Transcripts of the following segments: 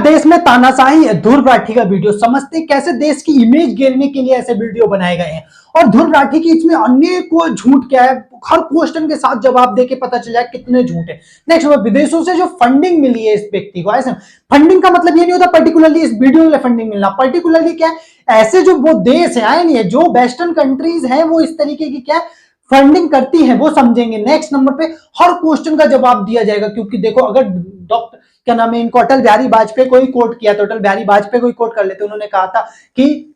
देश में तानाशाही है? ध्रुव राठी का वीडियो समझते कैसे देश की इमेज गिरने के लिए ऐसे वीडियो बनाए गए हैं। और ध्रुव राठी की इसमें अनेकों झूठ क्या है, हर क्वेश्चन के साथ जवाब देके पता चल जाए कितने झूठ है। नेक्स्ट, विदेशों से जो फंडिंग मिली है इस व्यक्ति को, ऐसे फंडिंग का मतलब ये नहीं होता पर्टिकुलरली इस वीडियो में फंडिंग मिलना, पर्टिकुलरली क्या है, ऐसे जो वो देश है आए नहीं है, जो वेस्टर्न कंट्रीज है वो इस तरीके की क्या फंडिंग करती है वो समझेंगे। नेक्स्ट नंबर पे हर क्वेश्चन का जवाब दिया जाएगा, क्योंकि देखो अगर डॉक्टर क्या नाम है, इनको अटल बिहारी वाजपेयी को ही कोट किया तो अटल बिहारी वाजपेयी को ही कोट कर लेते। उन्होंने कहा था कि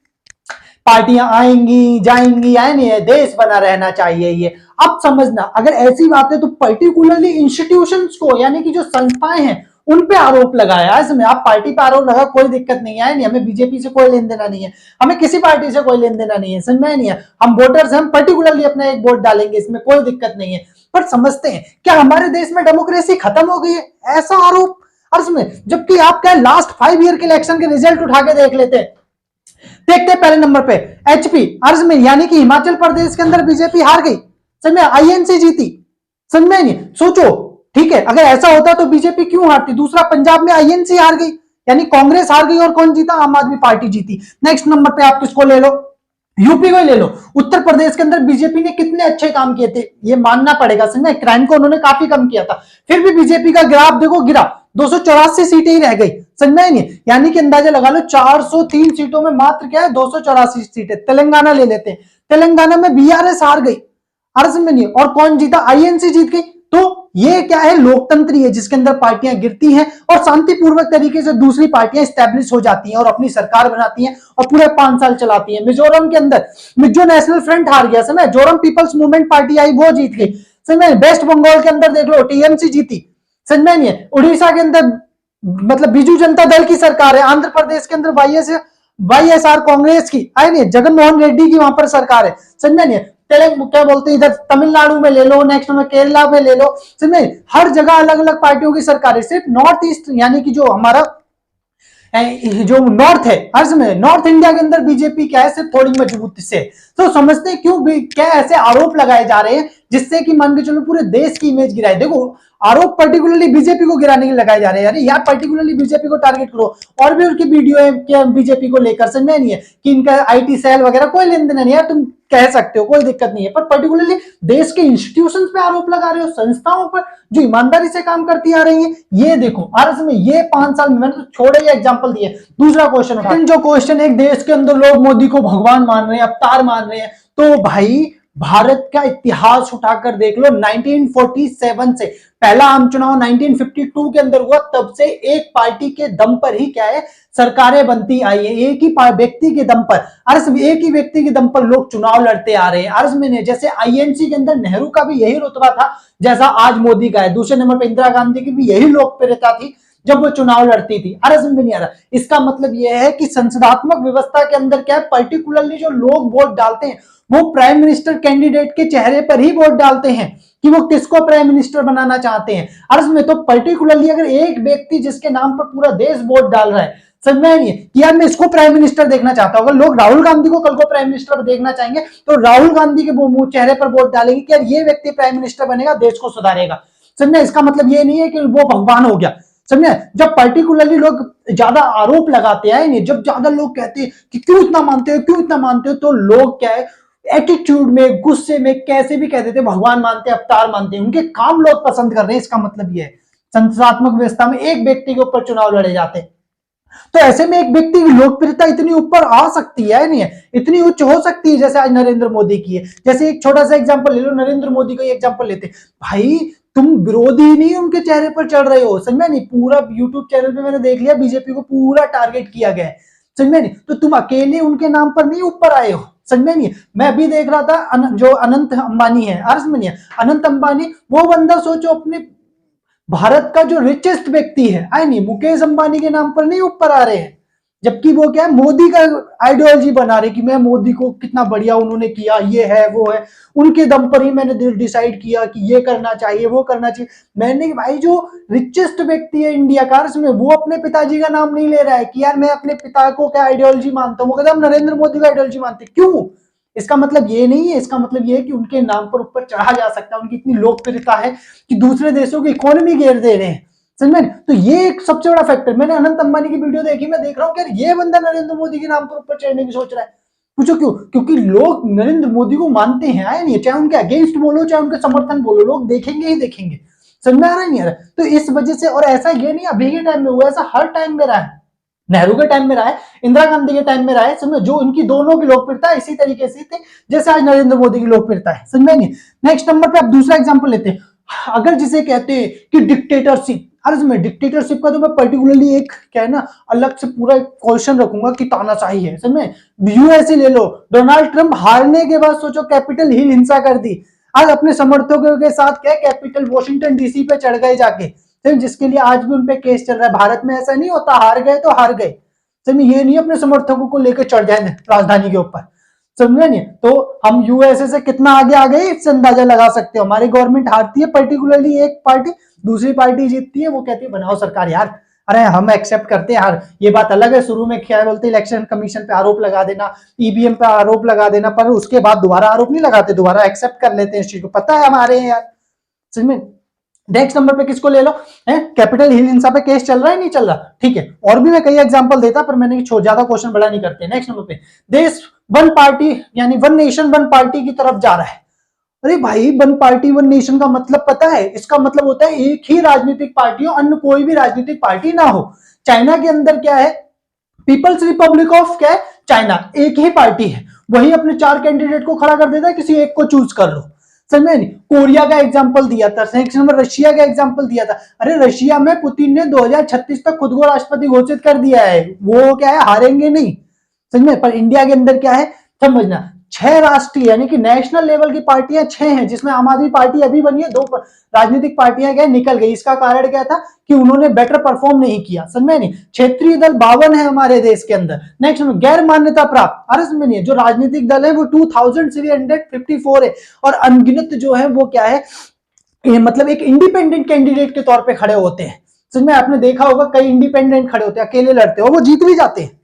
पार्टियां आएंगी जाएंगी, आए नहीं है, देश बना रहना चाहिए। ये अब समझना, अगर ऐसी बात है तो पर्टिकुलरली इंस्टीट्यूशंस को यानी कि जो संस्थाएं हैं उन पे आरोप लगाया। इसमें आप पार्टी पे आरोप लगा, कोई दिक्कत नहीं है, नहीं हमें बीजेपी से कोई लेन देना नहीं है, हमें किसी पार्टी से कोई लेन देना नहीं है, समझ में नहीं है, हम वोटर्स हम पर्टिकुलरली अपना एक वोट डालेंगे, इसमें कोई दिक्कत नहीं है। पर समझते हैं क्या हमारे देश में डेमोक्रेसी खत्म हो गई है, ऐसा आरोप अर्ज में, जबकि आप क्या लास्ट 5 ईयर के इलेक्शन के रिजल्ट उठा के देख लेते हैं। देखते हैं पहले नंबर पे एचपी अर्ज में, यानी कि हिमाचल प्रदेश के अंदर बीजेपी हार गई, समझ में, आईएनसी जीती, समझ में नहीं, सोचो ठीक है, अगर ऐसा होता तो बीजेपी क्यों हारती। दूसरा, पंजाब में आईएनसी हार गई यानी कांग्रेस हार गई और कौन जीता, आम आदमी पार्टी जीती। नेक्स्ट नंबर पे आप किसको ले लो, यूपी को ले लो। उत्तर प्रदेश के अंदर बीजेपी ने कितने अच्छे काम किए थे, ये मानना पड़ेगा, समझ में, क्राइम को उन्होंने काफी कम किया था, फिर भी बीजेपी का ग्राफ देखो गिरा, 284 सीटें ही रह गई, समझ में नहीं, यानी कि अंदाजा लगा लो 403 सीटों में मात्र क्या है 284 सीटें। तेलंगाना ले लेते हैं, तेलंगाना में बीआरएस हार गई, अर्ज में नहीं, और कौन जीता, आईएनसी जीत गई। तो ये क्या है, लोकतंत्र है जिसके अंदर पार्टियां गिरती हैं और शांतिपूर्वक तरीके से दूसरी पार्टियां स्टैब्लिश हो जाती हैं और अपनी सरकार बनाती हैं और पूरे 5 साल चलाती हैं। मिजोरम के अंदर मिजो नेशनल फ्रंट हार गया, समय जोरम पीपल्स मूवमेंट पार्टी आई वो जीत गई, समय वेस्ट बंगाल के अंदर देख लो टीएमसी जीती, समझ में नहीं है, उड़ीसा के अंदर मतलब बीजू जनता दल की सरकार है, आंध्र प्रदेश के अंदर वाईएसआर कांग्रेस की आई नहीं, जगनमोहन रेड्डी की वहां पर सरकार है, समझ में नहीं है। तेलंगाना क्या बोलते हैं, इधर तमिलनाडु में ले लो, नेक्स्ट में केरला में ले लो, समझ, हर जगह अलग अलग पार्टियों की सरकार है। सिर्फ नॉर्थ ईस्ट यानी कि जो हमारा जो नॉर्थ है, हर समय नॉर्थ इंडिया के अंदर बीजेपी क्या है सिर्फ थोड़ी मजबूती से। तो समझते हैं क्यों क्या ऐसे आरोप लगाए जा रहे हैं जिससे कि मान के चलो पूरे देश की इमेज गिराए। देखो आरोप पर्टिकुलरली बीजेपी को गिराने के लगाए जा रहे हैं, यार पर्टिकुलरली बीजेपी को टारगेट करो। और भी उनकी वीडियो है क्या बीजेपी को लेकर, समझ में नहीं है कि इनका आईटी सेल वगैरह कोई लेन देन नहीं है, तुम कह सकते हो कोई दिक्कत नहीं है, पर पर्टिकुलरली देश के इंस्टीट्यूशंस पे आरोप लगा रहे हो, संस्थाओं पर जो ईमानदारी से काम करती आ रही है। ये देखो आरएस में ये 5 साल में मैंने तो छोड़े ही एग्जांपल दिए। दूसरा क्वेश्चन उठा, जो क्वेश्चन एक देश के अंदर लोग मोदी को भगवान मान रहे हैं, अवतार मान रहे हैं, तो भाई भारत का इतिहास उठाकर देख लो, 1947 से पहला आम चुनाव 1952 के अंदर हुआ, तब से एक पार्टी के दम पर ही क्या है सरकारें बनती आई है, एक ही व्यक्ति के दम पर, अर्ज एक ही व्यक्ति के दम पर लोग चुनाव लड़ते आ रहे हैं। अर्ज में जैसे आईएनसी के अंदर नेहरू का भी यही रुतबा था जैसा आज मोदी का है। दूसरे नंबर पर इंदिरा गांधी की भी यही लोकप्रियता थी जब वो चुनाव लड़ती थी, अर्ज में नहीं आ रहा। इसका मतलब यह है कि संसदात्मक व्यवस्था के अंदर क्या है, पर्टिकुलरली जो लोग वोट डालते हैं वो प्राइम मिनिस्टर कैंडिडेट के चेहरे पर ही वोट डालते हैं कि वो किसको प्राइम मिनिस्टर बनाना चाहते हैं। अर्ज में तो पर्टिकुलरली अगर एक व्यक्ति जिसके नाम पर पूरा देश वोट डाल रहा है, समझ में नहीं है कि यार मैं इसको प्राइम मिनिस्टर देखना चाहता हूं, अगर लोग राहुल गांधी को कल को प्राइम मिनिस्टर देखना चाहेंगे तो राहुल गांधी के वो चेहरे पर वोट डालेंगे कि यार ये व्यक्ति प्राइम मिनिस्टर बनेगा, देश को सुधारेगा। समझे, इसका मतलब ये नहीं है कि वो भगवान हो गया, समझे। जब पर्टिकुलरली लोग ज्यादा आरोप लगाते हैं, नहीं जब ज्यादा लोग कहते हैं कि क्यों इतना मानते हो क्यों इतना मानते हो, तो लोग क्या है एटीट्यूड में गुस्से में कैसे भी कह देते भगवान मानते हैं अवतार मानते हैं, उनके काम लोग पसंद कर रहे हैं। इसका मतलब यह है संसदात्मक व्यवस्था में एक व्यक्ति के ऊपर चुनाव लड़े जाते हैं, तो ऐसे में एक व्यक्ति की लोकप्रियता इतनी ऊपर आ सकती है, नहीं है इतनी उच्च हो सकती है जैसे आज नरेंद्र मोदी की है। जैसे एक छोटा सा एग्जांपल ले लो, नरेंद्र मोदी का एग्जांपल लेते, भाई तुम विरोधी नहीं उनके चेहरे पर चढ़ रहे हो, समझ में नहीं। पूरा यूट्यूब चैनल पे मैंने देख लिया बीजेपी को पूरा टारगेट किया गया है, समझ में नहीं। तो तुम अकेले उनके नाम पर नहीं ऊपर आए हो, समझ में नहीं। मैं अभी देख रहा था जो अनंत अंबानी है, अर्ज में नहीं है, अनंत अंबानी वो बंदा सोचो अपने भारत का जो रिचेस्ट व्यक्ति है, आई नहीं मुकेश अंबानी के नाम पर नहीं ऊपर आ रहे हैं, जबकि वो क्या है मोदी का आइडियोलॉजी बना रहे कि मैं मोदी को कितना बढ़िया उन्होंने किया, ये है वो है, उनके दम पर ही मैंने डिसाइड किया कि ये करना चाहिए वो करना चाहिए। मैंने भाई जो रिचेस्ट व्यक्ति है इंडिया का, उसमें वो अपने पिताजी का नाम नहीं ले रहा है कि यार मैं अपने पिता को क्या आइडियोलॉजी मानता हूँ, वो कहता हम नरेंद्र मोदी का आइडियोलॉजी मानते। क्यों? इसका मतलब ये नहीं है, इसका मतलब ये है कि उनके नाम पर ऊपर चढ़ा जा सकता है, उनकी इतनी लोकप्रियता है कि दूसरे देशों की इकोनॉमी घेर दे रहे हैं, समझ में? तो ये एक सबसे बड़ा फैक्टर। मैंने अनंत अंबानी की वीडियो देखी, मैं देख रहा हूँ कि यार ये बंदा नरेंद्र मोदी के नाम पर ऊपर चढ़ने की सोच रहा है। पूछो क्यों? क्योंकि लोग नरेंद्र मोदी को मानते हैं, आया नहीं, चाहे उनके अगेंस्ट बोलो चाहे उनके समर्थन बोलो, लोग देखेंगे ही देखेंगे। समझ में आ रहा है नहीं आ रहा? तो इस वजह से, और ऐसा ये नहीं अभी के टाइम में हुआ, ऐसा हर टाइम में रहा है। नेहरू के टाइम में रहा है, इंदिरा गांधी के टाइम में रहा है, समझ, जो इनकी दोनों की लोकप्रियता इसी तरीके से थी जैसे आज नरेंद्र मोदी की लोकप्रियता है। समझ में नहीं? नेक्स्ट नंबर पे आप दूसरा एग्जांपल लेते हैं, अगर जिसे कहते हैं कि डिक्टेटरशिप, अरे इसमें डिक्टेटरशिप का तो मैं पर्टिकुलरली एक क्या है ना अलग से पूरा क्वेश्चन रखूंगा कि तानाशाही है। समझ में? यूएसए ले लो, डोनाल्ड ट्रंप हारने के बाद सोचो कैपिटल हिल हिंसा कर दी, आज अपने समर्थकों के साथ क्या कैपिटल वॉशिंगटन डीसी पे चढ़ गए जाके, जिसके लिए आज भी उनपे केस चल रहा है। भारत में ऐसा नहीं होता, हार गए तो हार गए, समझ, ये नहीं अपने समर्थकों को लेकर चढ़ जाए राजधानी के ऊपर, समझे नहीं? तो हम यूएसए से कितना आगे आ गए इससे अंदाजा लगा सकते हो। हमारी गवर्नमेंट हारती है पर्टिकुलरली एक पार्टी, दूसरी पार्टी जीतती है, वो कहती है बनाओ सरकार यार। अरे हम एक्सेप्ट करते हैं यार, ये बात अलग है, शुरू में क्या बोलते इलेक्शन कमीशन पे आरोप लगा देना, ईवीएम पे आरोप लगा देना, पर उसके बाद दोबारा आरोप नहीं लगाते, दोबारा एक्सेप्ट कर लेते हैं इस चीज को, पता है हमारे यार। समझ में? नेक्स्ट नंबर पे किसको ले लो, है कैपिटल हिल हिंसा पे केस चल रहा है नहीं चल रहा, ठीक है, और भी मैं कई एग्जांपल देता, पर मैंने ज्यादा क्वेश्चन बड़ा नहीं करते। नेक्स्ट नंबर पे देश वन पार्टी यानी वन नेशन वन पार्टी की तरफ जा रहा है। अरे भाई, वन पार्टी वन नेशन का मतलब पता है? इसका मतलब होता है एक ही राजनीतिक पार्टी हो, अन्य कोई भी राजनीतिक पार्टी ना हो। चाइना के अंदर क्या है, पीपल्स रिपब्लिक ऑफ क्या है, चाइना, एक ही पार्टी है, वही अपने 4 कैंडिडेट को खड़ा कर देता है, किसी एक को चूज कर लो। समझ में? कोरिया का एग्जांपल दिया था, नेक्स्ट नंबर रशिया का एग्जांपल दिया था। अरे रशिया में पुतिन ने 2036 तक खुद को राष्ट्रपति घोषित कर दिया है, वो क्या है, हारेंगे नहीं। समझ में? पर इंडिया के अंदर क्या है, समझना, 6 राष्ट्रीय यानी कि नेशनल लेवल की पार्टियां 6 हैं, जिसमें आम आदमी पार्टी अभी बनी है, 2 राजनीतिक पार्टियां क्या निकल गई। इसका कारण क्या था कि उन्होंने बेटर परफॉर्म नहीं किया। समझ में नहीं? क्षेत्रीय दल 52 है हमारे देश के अंदर। नेक्स्ट में गैर मान्यता प्राप्त, अरे समझ नहीं, जो राजनीतिक दल है वो 2354 है, और अनगिनत जो है वो क्या है, मतलब एक इंडिपेंडेंट कैंडिडेट के तौर पर खड़े होते हैं। समझ में? आपने देखा होगा कई इंडिपेंडेंट खड़े होते हैं, अकेले लड़ते हैं और वो जीत भी जाते हैं।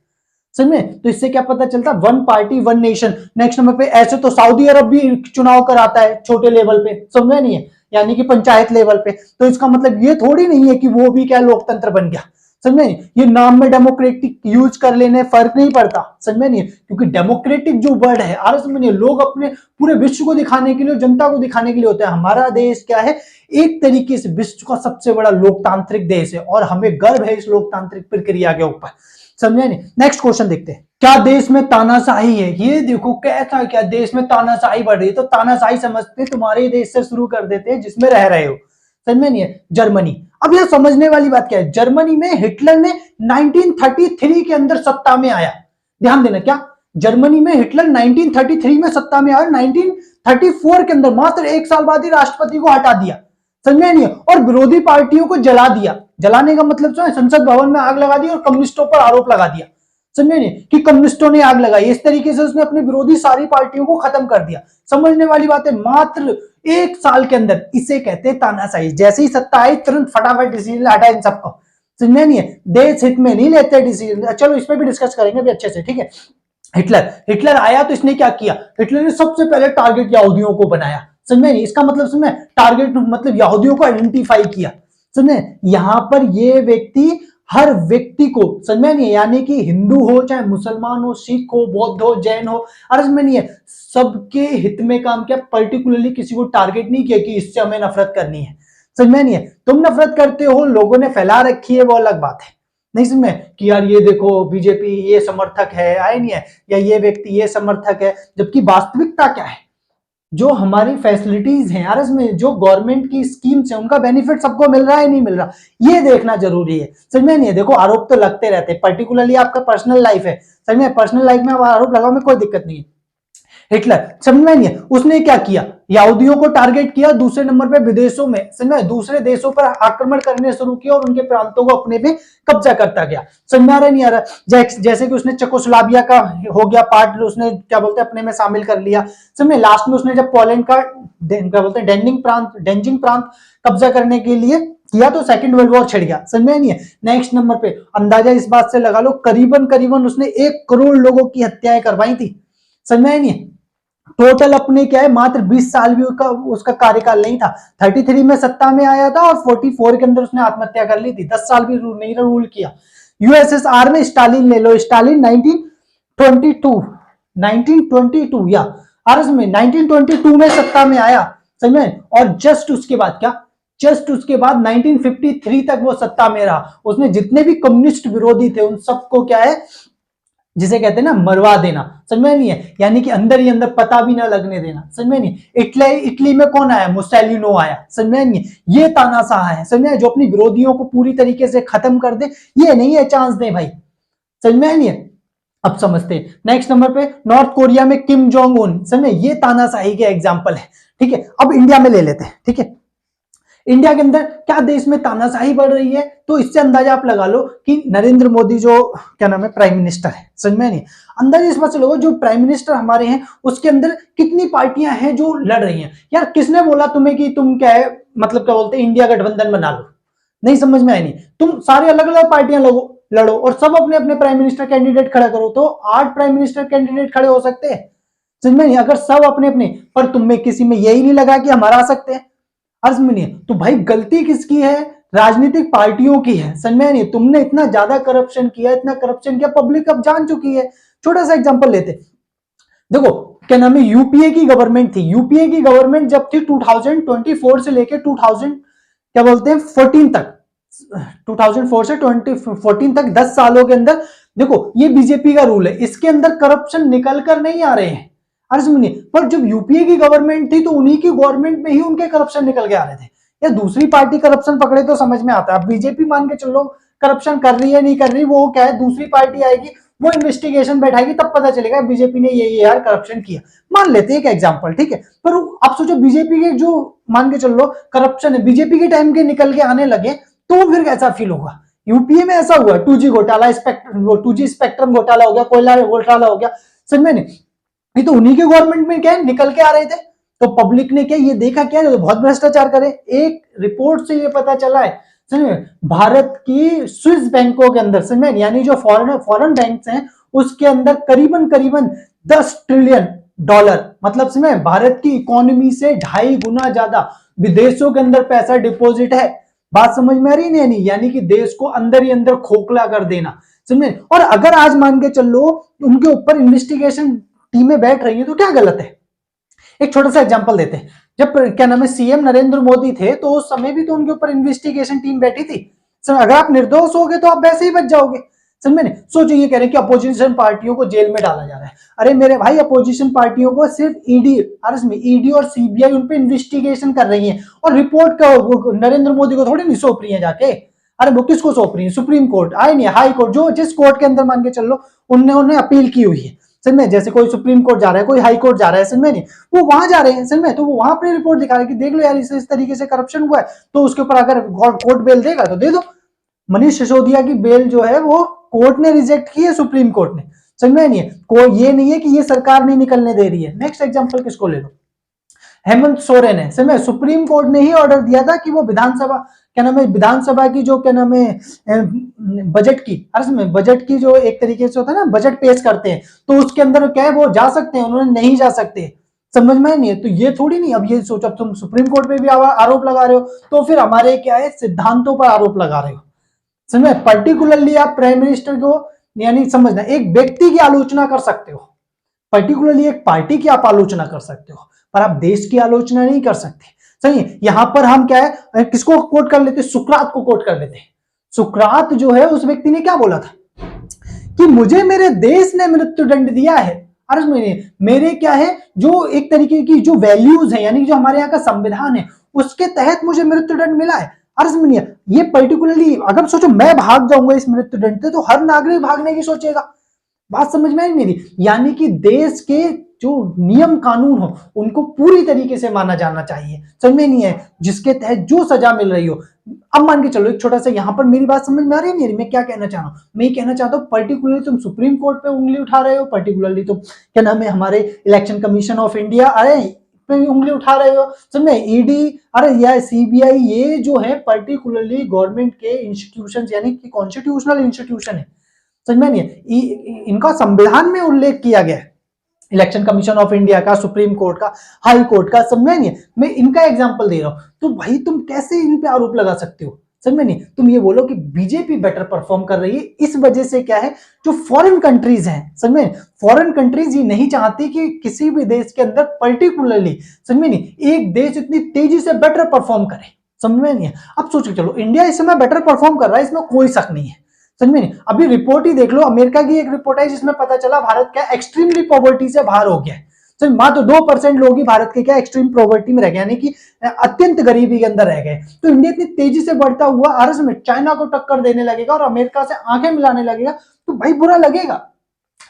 समझ में? तो इससे क्या पता चलता, one party one nation. Next number पे ऐसे तो सऊदी अरब भी चुनाव कराता है छोटे लेवल पे, समझ नहीं है, यानी कि पंचायत लेवल पे। तो इसका मतलब ये थोड़ी नहीं है कि वो भी क्या लोकतंत्र बन गया। समझ में? ये नाम में डेमोक्रेटिक यूज कर लेने फर्क नहीं पड़ता। समझ में नहीं? क्योंकि डेमोक्रेटिक जो वर्ड है, आर समझ नहीं, लोग अपने पूरे विश्व को दिखाने के लिए, जनता को दिखाने के लिए होता है। हमारा देश क्या है, एक तरीके से विश्व का सबसे बड़ा लोकतांत्रिक देश है, और हमें गर्व है इस लोकतांत्रिक प्रक्रिया के ऊपर। समझे नहीं? नेक्स्ट क्वेश्चन देखते हैं, क्या देश में तानाशाही है? ये देखो कैसा, क्या देश में तानाशाही बढ़ रही है? तो तानाशाही समझते तुम्हारे देश से शुरू कर देते हैं जिसमें रह रहे हो। समझ में नहीं है? जर्मनी। अब यह समझने वाली बात क्या है, जर्मनी में हिटलर ने 1933 के अंदर सत्ता में आया। ध्यान देना, क्या जर्मनी में हिटलर 1933 में सत्ता में आया, 1934 के अंदर मात्र 1 साल बाद ही राष्ट्रपति को हटा दिया। समझे नहीं? और विरोधी पार्टियों को जला दिया। जलाने का मतलब जो है, संसद भवन में आग लगा दी और कम्युनिस्टों पर आरोप लगा दिया। समझे नहीं? कि कम्युनिस्टों ने आग लगाई, इस तरीके से उसने अपने विरोधी सारी पार्टियों को खत्म कर दिया। समझने वाली बात है, मात्र 1 साल के अंदर। इसे कहते हैं तानाशाही। जैसे ही सत्ता आई तुरंत फटाफट डिसीजन हटा इन सबको। समझे नहीं है? देश हित में नहीं लेते डिसीजन। चलो इस पर भी डिस्कस करेंगे भी अच्छे से, ठीक है। हिटलर आया तो इसने क्या किया, हिटलर ने सबसे पहले टारगेट यहूदियों को बनाया। समझे नहीं? इसका मतलब समझे, टारगेट मतलब यहूदियों को आइडेंटिफाई किया। समझे? यहां पर ये व्यक्ति हर व्यक्ति को, समझ नहीं, यानी कि हिंदू हो चाहे मुसलमान हो, सिख हो, बौद्ध हो, जैन हो, अर्ज में नहीं है, सबके हित में काम किया। पर्टिकुलरली किसी को टारगेट नहीं किया कि इससे हमें नफरत करनी है। समझ में नहीं है? तुम नफरत करते हो, लोगों ने फैला रखी है, वो अलग बात है। नहीं समझ में कि यार ये देखो बीजेपी ये समर्थक है, आए नहीं है, या ये व्यक्ति ये समर्थक है, जबकि वास्तविकता क्या है, जो हमारी फैसिलिटीज हैं यार, इसमें जो गवर्नमेंट की स्कीम्स है उनका बेनिफिट सबको मिल रहा है नहीं मिल रहा, ये देखना जरूरी है। समझ में नहीं है? देखो आरोप तो लगते रहते हैं, पर्टिकुलरली आपका पर्सनल लाइफ है, समझ में, पर्सनल लाइफ में आरोप लगाओ में कोई दिक्कत नहीं है। हिटलर, समझ में नहीं है, उसने क्या किया, यहूदियों को टारगेट किया। दूसरे नंबर पे विदेशों में, समझ में, दूसरे देशों पर आक्रमण करने शुरू किया और उनके प्रांतों को अपने पे कब्जा करता गया। समझ में आ रहा नहीं आ रहा? जैसे कि उसने चेकोस्लोवाकिया का हो गया पार्ट, उसने क्या बोलते हैं अपने में शामिल कर लिया। समझ में? लास्ट में उसने जब पोलैंड का क्या बोलते हैं डेंजिंग प्रांत कब्जा करने के लिए किया तो सेकंड वर्ल्ड वॉर छिड़ गया। समझ में नहीं है? नेक्स्ट नंबर पे अंदाजा इस बात से लगा लो, करीबन उसने 1 करोड़ लोगों की हत्याएं करवाई थी। समझ में नहीं है? टोटल अपने क्या है मात्र 20 साल भी उसका कार्यकाल नहीं था। 33 में सत्ता में आया था और 44 के अंदर उसने आत्महत्या कर ली थी। 10 साल भी नहीं रूल किया। यूएसएसआर में स्टालिन ले लो, स्टालिन 1922 1922 या आरस में 1922 में सत्ता में आया, समझ में। और जस्ट उसके बाद क्या, जस्ट उसके बाद 1953 तक वो सत्ता में रहा। उसने जितने भी कम्युनिस्ट विरोधी थे उन सबको क्या है, जिसे कहते हैं ना मरवा देना, समझ में नहीं है, यानी कि अंदर ही अंदर पता भी ना लगने देना, समझ में नहीं। इटली में कौन आया, मुसोलिनी आया, समझ में नहीं है। ये तानाशाह है, समझ में, जो अपनी विरोधियों को पूरी तरीके से खत्म कर दे, ये नहीं है चांस दे भाई, समझ में नहीं है। अब समझते हैं नेक्स्ट नंबर पे नॉर्थ कोरिया में किम जोंग उन, समझ में, ये तानाशाही के एग्जाम्पल है, ठीक है। अब इंडिया में ले लेते हैं, ठीक है। इंडिया के अंदर क्या देश में तानाशाही बढ़ रही है, तो इससे अंदाजा आप लगा लो कि नरेंद्र मोदी जो क्या नाम है प्राइम मिनिस्टर है, समझ में नहीं, अंदाजा इस बात से लो जो प्राइम मिनिस्टर हमारे हैं उसके अंदर कितनी पार्टियां हैं जो लड़ रही हैं। यार किसने बोला तुम्हें कि तुम क्या है, मतलब क्या बोलते हैं, इंडिया गठबंधन बना लो, नहीं समझ में आया नहीं। तुम सारे अलग अलग पार्टियां लड़ो और सब अपने अपने प्राइम मिनिस्टर कैंडिडेट खड़ा करो, तो 8 प्राइम मिनिस्टर कैंडिडेट खड़े हो सकते हैं, समझ में नहीं। अगर सब अपने अपने, पर तुम में किसी में यही नहीं लगा कि हम हरा सकते हैं, अर्ज में नहीं है, तो भाई गलती किसकी है, राजनीतिक पार्टियों की है, समझ में नहीं। तुमने इतना ज्यादा करप्शन किया, इतना करप्शन किया, पब्लिक अब जान चुकी है। छोटा सा एग्जांपल लेते, देखो क्या नाम है, यूपीए की गवर्नमेंट थी, यूपीए की गवर्नमेंट जब थी 2024 से लेके 2000 क्या बोलते हैं 14 तक, 2004 से 2014 तक 10 सालों के अंदर देखो ये बीजेपी का रूल है, इसके अंदर करप्शन निकल कर नहीं आ रहे हैं, अरे सुनिए। पर जब यूपीए की गवर्नमेंट थी तो उन्हीं की गवर्नमेंट में ही उनके करप्शन निकल के आ रहे थे। या दूसरी पार्टी करप्शन पकड़े तो समझ में आता है, अब बीजेपी मान के चलो करप्शन कर रही है नहीं कर रही, वो क्या है दूसरी पार्टी आएगी वो इन्वेस्टिगेशन बैठाएगी तब पता चलेगा बीजेपी ने ये यार करप्शन किया, मान लेते हैं एक एग्जांपल, ठीक है। पर आप सोचो बीजेपी के जो मान के चल लो करप्शन है बीजेपी के टाइम के निकल के आने लगे तो फिर कैसा फील होगा। यूपीए में ऐसा हुआ 2G घोटाला, 2G स्पेक्ट्रम घोटाला हो गया, कोयला घोटाला हो गया, समझ में नहीं। नहीं तो उन्हीं के गवर्नमेंट में क्या है निकल के आ रहे थे, तो पब्लिक ने क्या ये देखा क्या तो बहुत भ्रष्टाचार करे। एक रिपोर्ट से ये पता चला है, समझे, भारत की स्विस बैंकों के अंदर, समझे, यानी जो फॉरेन बैंक्स हैं उसके अंदर करीबन करीबन 10 ट्रिलियन डॉलर, मतलब समझे भारत की इकोनॉमी से 2.5 गुना ज्यादा विदेशों के अंदर पैसा डिपॉजिट है। बात समझ में आ रही नहीं, यानी कि देश को अंदर ही अंदर खोखला कर देना, समझे। और अगर आज मान के चल लो उनके ऊपर इन्वेस्टिगेशन टीमें बैठ रही हैं तो क्या गलत है। एक छोटा सा एग्जांपल देते हैं, जब क्या नाम है सीएम नरेंद्र मोदी थे तो उस समय भी तो उनके ऊपर इन्वेस्टिगेशन टीम बैठी थी। अगर आप निर्दोष हो गए तो आप वैसे ही बच जाओगे, समझ में नहीं। सोचो ये कह रहे हैं कि अपोजिशन पार्टियों को जेल में डाला जा रहा है, अरे मेरे भाई अपोजिशन पार्टियों को सिर्फ ईडी और सीबीआई उन पे इन्वेस्टिगेशन कर रही है और रिपोर्ट का नरेंद्र मोदी को थोड़ी नहीं सौंप रही है जाके, अरे वो किसको सौंप रही है, सुप्रीम कोर्ट आई नहीं, हाई कोर्ट, जो जिस कोर्ट के अंदर मान के चल लो उन्होंने अपील की हुई है, समझ में। जैसे कोई सुप्रीम कोर्ट जा रहा है, कोई हाई कोर्ट जा रहा है, समझ में नहीं, वो वहां जा रहे हैं, समझ में, तो वो वहां अपनी रिपोर्ट दिखा रहे हैं कि देख लो यार इस तरीके से करप्शन हुआ है, तो उसके ऊपर अगर कोर्ट बेल देगा तो दे दो। मनीष सिसोदिया की बेल जो है वो कोर्ट ने रिजेक्ट की है, सुप्रीम कोर्ट ने, समझ में नहीं है। कोई ये नहीं है कि ये सरकार नहीं निकलने दे रही है। नेक्स्ट एग्जांपल किसको ले लो, हेमंत सोरेन है, समझ, सुप्रीम कोर्ट ने ही ऑर्डर दिया था कि वो विधानसभा क्या नाम है, विधानसभा की जो क्या नाम है बजट की, अरे बजट की जो एक तरीके से होता है ना बजट पेश करते हैं, तो उसके अंदर क्या है वो जा सकते हैं, उन्होंने नहीं जा सकते, समझ में नहीं है। तो ये थोड़ी नहीं, अब ये सोचो तुम सुप्रीम कोर्ट पे भी आरोप लगा रहे हो तो फिर हमारे क्या है सिद्धांतों पर आरोप लगा रहे हो, समझ में। पर्टिकुलरली आप प्राइम मिनिस्टर को यानी समझना एक व्यक्ति की आलोचना कर सकते हो, पर्टिकुलरली एक पार्टी की आप आलोचना कर सकते हो, पर आप देश की आलोचना नहीं कर सकते, सही। यहां पर हम क्या है किसको कोट कर लेते, सुकरात को कोट कर लेते। सुकरात जो है उस व्यक्ति ने क्या बोला था कि मुझे मेरे देश ने मृत्युदंड दिया है, अरे मेरे क्या है जो एक तरीके की जो वैल्यूज है यानी जो हमारे यहाँ का संविधान है उसके तहत मुझे मृत्युदंड मिला है। अरे ये पर्टिकुलरली अगर सोचो मैं भाग जाऊंगा इस मृत्युदंड से तो हर नागरिक भागने की सोचेगा, बात समझ में आई मेरी। यानी कि देश के जो नियम कानून हो उनको पूरी तरीके से माना जाना चाहिए, समझ में नहीं है, जिसके तहत जो सजा मिल रही हो। अब मान के चलो एक छोटा सा यहां पर मेरी बात समझ में आ रही है नहीं, मैं क्या कहना चाह रहा हूं, मैं ये कहना चाहता हूं पर्टिकुलरली तुम सुप्रीम कोर्ट पे उंगली उठा रहे हो, पर्टिकुलरली तुम क्या नाम है हमारे इलेक्शन कमीशन ऑफ इंडिया अरे पे उंगली उठा रहे हो, समझ में, ईडी अरे या सीबीआई, ये जो है पर्टिकुलरली गवर्नमेंट के इंस्टीट्यूशन यानी कि कॉन्स्टिट्यूशनल इंस्टीट्यूशन है, समझ में नहीं है, इनका संविधान में उल्लेख किया गया है इलेक्शन कमीशन ऑफ इंडिया का, सुप्रीम कोर्ट का, हाई कोर्ट का, समझ में नहीं? मैं इनका एग्जांपल दे रहा हूं। तो भाई तुम कैसे इन पे आरोप लगा सकते हो? समझ में नहीं? तुम ये बोलो कि बीजेपी बेटर परफॉर्म कर रही है, इस वजह से क्या है, जो फॉरेन कंट्रीज हैं, समझ में, फॉरेन कंट्रीज ये नहीं चाहती कि किसी भी देश के अंदर पर्टिकुलरली, समझ में नहीं, एक देश इतनी तेजी से बेटर परफॉर्म करे। समझ में नहीं है? अब सोच के चलो, इंडिया इस समय बेटर परफॉर्म कर रहा है, इसमें कोई शक नहीं है। समझ में नहीं? अभी रिपोर्ट ही देख लो, अमेरिका की एक रिपोर्ट है जिसमें पता चला भारत क्या एक्सट्रीमली पॉवर्टी से बाहर हो गया है। तो मात्र 2% लोग ही भारत के क्या एक्सट्रीम पॉवर्टी में रह गए, यानी कि अत्यंत गरीबी के अंदर रह गए। तो इंडिया इतनी तेजी से बढ़ता हुआ अर्ज में चाइना को टक्कर देने लगेगा और अमेरिका से आंखें मिलाने लगेगा, तो भाई बुरा लगेगा।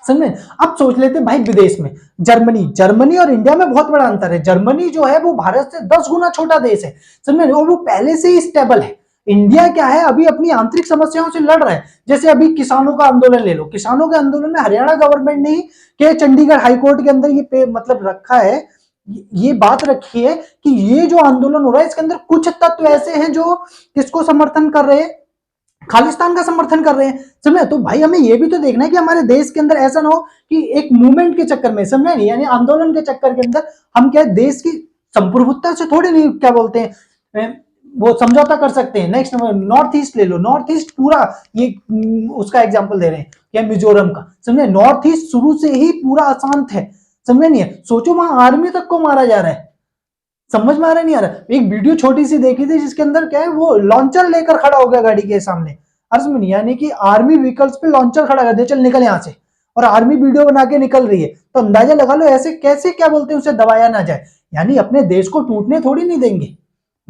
समझ में? अब सोच लेते भाई विदेश में, जर्मनी और इंडिया में बहुत बड़ा अंतर है। जर्मनी जो है वो भारत से 10 गुना छोटा देश है, समझ में, और वो पहले से ही स्टेबल है। इंडिया क्या है, अभी अपनी आंतरिक समस्याओं से लड़ रहा है। जैसे अभी किसानों का आंदोलन ले लो, किसानों के आंदोलन में हरियाणा गवर्नमेंट ने ही के चंडीगढ़ हाईकोर्ट के अंदर ये मतलब रखा है, ये बात रखी है कि ये जो आंदोलन हो रहा है इसके अंदर कुछ तत्व ऐसे हैं जो किसको समर्थन कर रहे हैं, खालिस्तान का समर्थन कर रहे हैं। समझे? तो भाई हमें ये भी तो देखना है कि हमारे देश के अंदर ऐसा ना हो कि एक मूवमेंट के चक्कर में, समझे नहीं, यानी आंदोलन के चक्कर के अंदर हम क्या देश की संप्रभुता से थोड़ी नहीं क्या बोलते हैं वो समझौता कर सकते हैं। नेक्स्ट नंबर नॉर्थ ईस्ट ले लो, नॉर्थ ईस्ट पूरा ये उसका एग्जांपल दे रहे हैं क्या, मिजोरम का। समझे? नॉर्थ ईस्ट शुरू से ही पूरा अशांत है, समझे नहीं है? सोचो वहां आर्मी तक को मारा जा रहा है, समझ में आ रहा नहीं आ रहा। एक वीडियो छोटी सी देखी थी जिसके अंदर क्या है, वो लॉन्चर लेकर खड़ा हो गया गाड़ी के सामने, अर्ज में नहीं, यानी कि आर्मी व्हीकल्स पे लॉन्चर खड़ा कर दिया, चल निकल यहां से, और आर्मी वीडियो बना के निकल रही है। तो अंदाजा लगा लो ऐसे कैसे क्या बोलते हैं उसे दबाया ना जाए, यानी अपने देश को टूटने थोड़ी नहीं देंगे।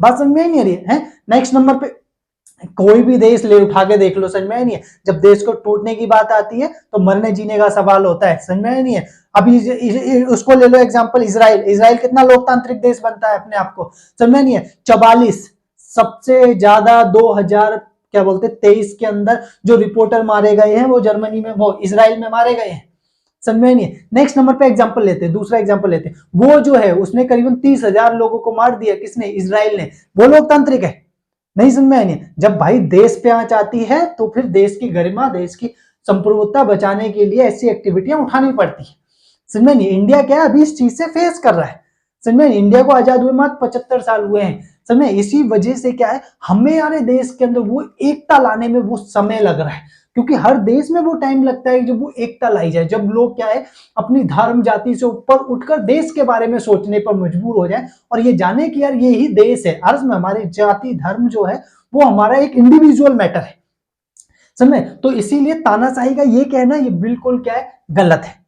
बात समझ में नहीं आ रही है? नेक्स्ट नंबर पे कोई भी देश ले उठा के देख लो, समझ में नहीं है? जब देश को टूटने की बात आती है तो मरने जीने का सवाल होता है, समझ में नहीं है? अभी उसको ले लो एग्जांपल, इजराइल कितना लोकतांत्रिक देश बनता है अपने आप को, समझ में नहीं है? 44 सबसे ज्यादा 2000 क्या बोलते 23 के अंदर जो रिपोर्टर मारे गए हैं वो जर्मनी में, वो इजराइल में मारे गए हैं, समझ में नहीं है? नेक्स्ट नंबर पे एग्जांपल लेते हैं, दूसरा एग्जांपल लेते हैं, वो जो है उसने करीबन 30,000 लोगों को मार दिया, किसने? इजराइल ने। वो लोकतांत्रिक है? नहीं, समझ में नहीं। जब भाई देश पे आंच आती है तो फिर देश की गरिमा, देश की संप्रभुता बचाने के लिए ऐसी एक्टिविटियां उठानी पड़ती है, समझ में नहीं? इंडिया क्या है अभी इस चीज से फेस कर रहा है, समझ में? इंडिया को आजाद हुए मात्र 75 साल हुए हैं, समझ में? इसी वजह से क्या है, हमें हमारे देश के अंदर वो एकता लाने में वो समय लग रहा है, क्योंकि हर देश में वो टाइम लगता है जब वो एकता लाई जाए, जब लोग क्या है अपनी धर्म जाति से ऊपर उठकर देश के बारे में सोचने पर मजबूर हो जाए और ये जाने कि यार ये ही देश है, अर्ज में हमारे जाति धर्म जो है वो हमारा एक इंडिविजुअल मैटर है, समझे? तो इसीलिए तानाशाही का ये कहना ये बिल्कुल क्या है, गलत है।